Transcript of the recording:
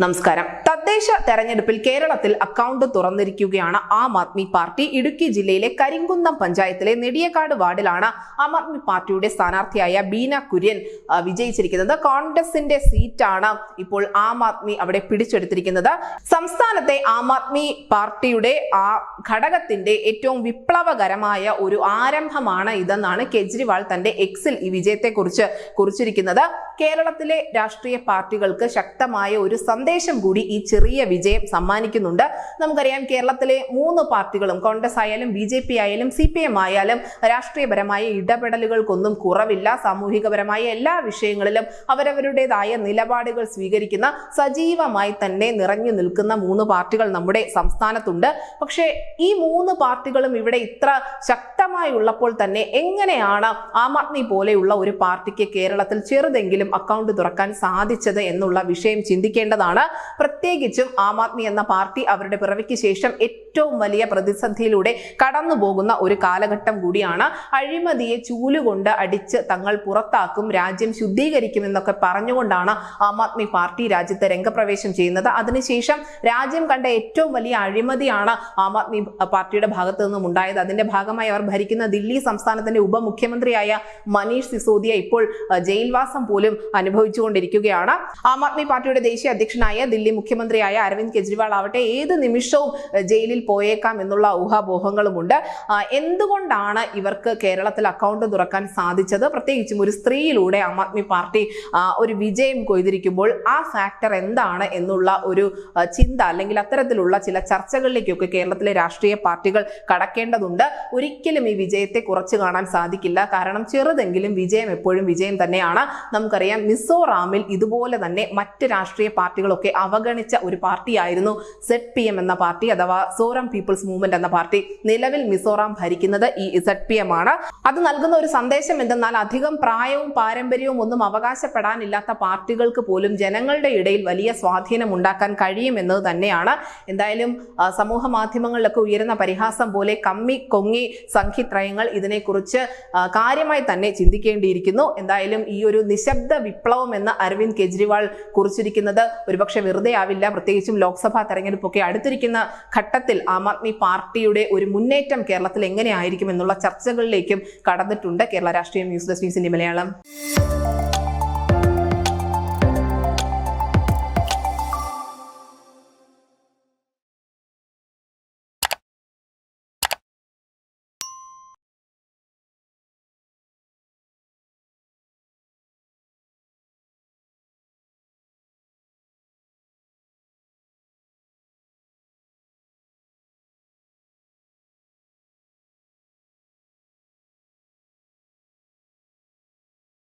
നമസ്കാരം. തദ്ദേശ തെരഞ്ഞെടുപ്പിൽ കേരളത്തിൽ അക്കൗണ്ട് തുറന്നിരിക്കുകയാണ് ആം ആദ്മി പാർട്ടി. ഇടുക്കി ജില്ലയിലെ കരിങ്കുന്നം പഞ്ചായത്തിലെ നെടിയക്കാട് വാർഡിലാണ് ആം ആദ്മി പാർട്ടിയുടെ സ്ഥാനാർത്ഥിയായ ബീന കുര്യൻ വിജയിച്ചിരിക്കുന്നത്. കോൺഗ്രസിന്റെ സീറ്റാണ് ഇപ്പോൾ ആം ആദ്മി അവിടെ പിടിച്ചെടുത്തിരിക്കുന്നത്. സംസ്ഥാനത്തെ ആം ആദ്മി പാർട്ടിയുടെ ആ ഘടകത്തിന്റെ ഏറ്റവും വിപ്ലവകരമായ ഒരു ആരംഭമാണ് ഇതെന്നാണ് കെജ്രിവാൾ തന്റെ എക്സിൽ ഈ വിജയത്തെക്കുറിച്ച് കുറിച്ചിരിക്കുന്നത്. കേരളത്തിലെ രാഷ്ട്രീയ പാർട്ടികൾക്ക് ശക്തമായ ഒരു സന്ദേശം കൂടി ഈ ചെറിയ വിജയം സമ്മാനിക്കുന്നുണ്ട്. നമുക്കറിയാം, കേരളത്തിലെ 3 പാർട്ടികളും, കോൺഗ്രസ് ആയാലും BJP ആയാലും CPM ആയാലും, രാഷ്ട്രീയപരമായ ഇടപെടലുകൾക്കൊന്നും കുറവില്ല. സാമൂഹികപരമായ എല്ലാ വിഷയങ്ങളിലും അവരവരുടേതായ നിലപാടുകൾ സ്വീകരിക്കുന്ന, സജീവമായി തന്നെ നിറഞ്ഞു നിൽക്കുന്ന 3 പാർട്ടികൾ നമ്മുടെ സംസ്ഥാനത്തുണ്ട്. പക്ഷേ ഈ 3 പാർട്ടികളും ഇവിടെ ഇത്ര ശക്തമായി ഉള്ളപ്പോൾ തന്നെ എങ്ങനെയാണ് ആം ആദ്മി പോലെയുള്ള ഒരു പാർട്ടിക്ക് കേരളത്തിൽ ചെറുതെങ്കിലും അക്കൗണ്ട് തുറക്കാൻ സാധിച്ചത് എന്നുള്ള വിഷയം ചിന്തിക്കേണ്ടതാണ്. പ്രത്യേകിച്ചും ആം ആദ്മി എന്ന പാർട്ടി അവരുടെ പിറവിക്ക് ശേഷം ഏറ്റവും വലിയ പ്രതിസന്ധിയിലൂടെ കടന്നു പോകുന്ന ഒരു കാലഘട്ടം കൂടിയാണ്. അഴിമതിയെ ചൂലുകൊണ്ട് അടിച്ച് തങ്ങൾ പുറത്താക്കും, രാജ്യം ശുദ്ധീകരിക്കുമെന്നൊക്കെ പറഞ്ഞുകൊണ്ടാണ് ആം ആദ്മി പാർട്ടി രാജ്യത്ത് രംഗപ്രവേശം ചെയ്യുന്നത്. അതിനുശേഷം രാജ്യം കണ്ട ഏറ്റവും വലിയ അഴിമതിയാണ് ആം ആദ്മി പാർട്ടിയുടെ ഭാഗത്തു നിന്നും ഉണ്ടായത്. അതിന്റെ ഭാഗമായി അവർ ഭരിക്കുന്ന ദില്ലി സംസ്ഥാനത്തിന്റെ ഉപമുഖ്യമന്ത്രിയായ മനീഷ് സിസോദിയ ഇപ്പോൾ ജയിൽവാസം പോലും അനുഭവിച്ചുകൊണ്ടിരിക്കുകയാണ്. ആം ആദ്മി പാർട്ടിയുടെ ദേശീയ അധ്യക്ഷനായ ദില്ലി മുഖ്യമന്ത്രിയായ അരവിന്ദ് കെജ്രിവാൾ ആവട്ടെ ഏത് നിമിഷവും ജയിലിൽ പോയേക്കാം എന്നുള്ള ഊഹാപോഹങ്ങളുമുണ്ട്. എന്തുകൊണ്ടാണ് ഇവർക്ക് കേരളത്തിൽ അക്കൗണ്ട് തുറക്കാൻ സാധിച്ചത്? പ്രത്യേകിച്ചും ഒരു സ്ത്രീയിലൂടെ ആം ആദ്മി പാർട്ടി ഒരു വിജയം കൊയ്തിരിക്കുമ്പോൾ ആ ഫാക്ടർ എന്താണ് എന്നുള്ള ഒരു ചിന്ത, അല്ലെങ്കിൽ അത്തരത്തിലുള്ള ചില ചർച്ചകളിലേക്കൊക്കെ കേരളത്തിലെ രാഷ്ട്രീയ പാർട്ടികൾ കടക്കേണ്ടതുണ്ട്. ഒരിക്കലും ഈ വിജയത്തെ കുറച്ച് കാണാൻ സാധിക്കില്ല. കാരണം ചെറുതെങ്കിലും വിജയം എപ്പോഴും വിജയം തന്നെയാണ്. നമുക്കറിയാം, മിസോറാമിൽ ഇതുപോലെ തന്നെ മറ്റ് രാഷ്ട്രീയ പാർട്ടികളൊക്കെ അവഗണിച്ച ഒരു പാർട്ടിയായിരുന്നു ZPM എന്ന പാർട്ടി, അഥവാ സോറം പീപ്പിൾസ് മൂവ്മെന്റ് എന്ന പാർട്ടി. നിലവിൽ മിസോറാം ഭരിക്കുന്നത് ഈ ZPM ആണ്. അത് നൽകുന്ന ഒരു സന്ദേശം എന്തെന്നാൽ, അധികം പ്രായവും പാരമ്പര്യവും ഒന്നും അവകാശപ്പെടാനില്ലാത്ത പാർട്ടികൾക്ക് പോലും ജനങ്ങളുടെ ഇടയിൽ വലിയ സ്വാധീനം ഉണ്ടാക്കാൻ കഴിയുമെന്നത് തന്നെയാണ്. എന്തായാലും സമൂഹ മാധ്യമങ്ങളിലൊക്കെ ഉയരുന്ന പരിഹാസം പോലെ കമ്മി കൊങ്ങി സംഖ്യത്രയങ്ങൾ ഇതിനെക്കുറിച്ച് കാര്യമായി തന്നെ ചിന്തിക്കേണ്ടിയിരിക്കുന്നു. എന്തായാലും ഈ ഒരു നിശബ്ദ വിപ്ലവം എന്ന് അരവിന്ദ് കെജ്രിവാൾ കുറിച്ചിരിക്കുന്നത് ഒരുപക്ഷെ വെറുതെ ആവില്ല. പ്രത്യേകിച്ചും ലോക്സഭാ തെരഞ്ഞെടുപ്പൊക്കെ അടുത്തിരിക്കുന്ന ഘട്ടത്തിൽ ആം ആദ്മി പാർട്ടിയുടെ ഒരു മുന്നേറ്റം കേരളത്തിൽ എങ്ങനെയായിരിക്കും എന്നുള്ള ചർച്ചകളിലേക്കും കടന്നിട്ടുണ്ട്. കേരള രാഷ്ട്രീയം ന്യൂസ് ഡെസ്ക് ന്യൂസിന്റെ മലയാളം.